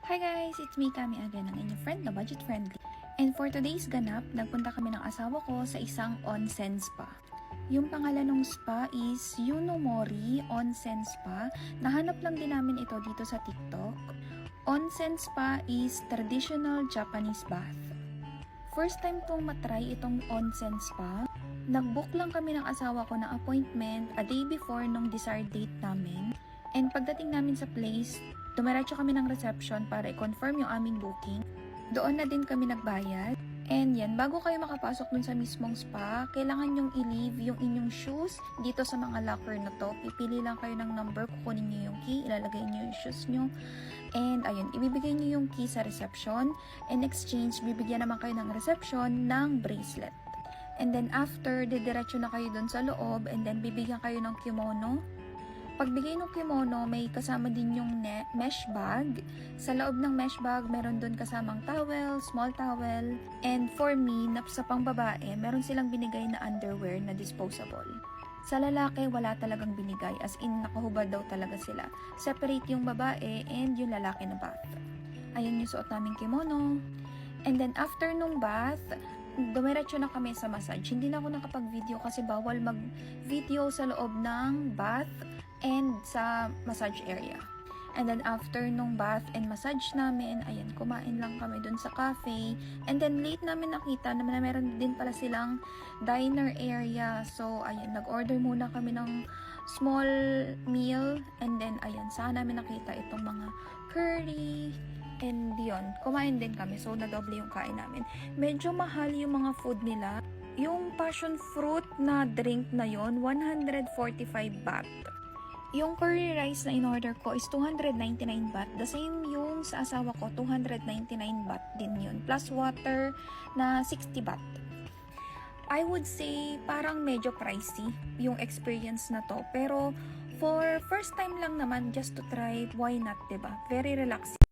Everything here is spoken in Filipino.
Hi guys! It's me, Kami again, ang inyong friend na budget friendly. And for today's ganap, nagpunta kami ng asawa ko sa isang onsen spa. Yung pangalan ng spa is Yunomori Onsen Spa. Nahanap lang din namin ito dito sa TikTok. Onsen spa is traditional Japanese bath. First time kong matry itong onsen spa. Nag-book lang kami ng asawa ko ng appointment a day before nung desired date namin. And pagdating namin sa place, dumiretso kami ng reception para i-confirm yung aming booking. Doon na din kami nagbayad. And yan, bago kayo makapasok dun sa mismong spa, kailangan nyong i-leave yung inyong shoes dito sa mga locker na to. Pipili lang kayo ng number, kukunin nyo yung key, ilalagay nyo yung shoes nyo. And ayun, ibibigay nyo yung key sa reception. In exchange, bibigyan naman kayo ng reception ng bracelet. And then after, didiretso na kayo dun sa loob and then bibigyan kayo ng kimono. Pagbigay ng kimono, may kasama din yung mesh bag. Sa loob ng mesh bag, meron dun kasamang towel, small towel. And for me, sa pangbabae, meron silang binigay na underwear na disposable. Sa lalaki, wala talagang binigay. As in, nakahubad daw talaga sila. Separate yung babae and yung lalaki na bath. Ayan yung suot naming kimono. And then after nung bath, dumiretso na kami sa massage. Hindi na ako nakapag-video kasi bawal mag-video sa loob ng bath and sa massage area. And then after nung bath and massage namin, ayan, kumain lang kami dun sa cafe. And then late namin nakita na meron din pala silang diner area. So ayan, nag-order muna kami ng small meal. And then ayan, saan namin nakita itong mga curry. And yun, kumain din kami. So nadoble yung kain namin. Medyo mahal yung mga food nila. Yung passion fruit na drink na yon 145 baht. Yung curry rice na in-order ko is 299 baht. The same yung sa asawa ko, 299 baht din yun. Plus water na 60 baht. I would say parang medyo pricey yung experience na to. Pero for first time lang naman, just to try, why not, diba? Very relaxing.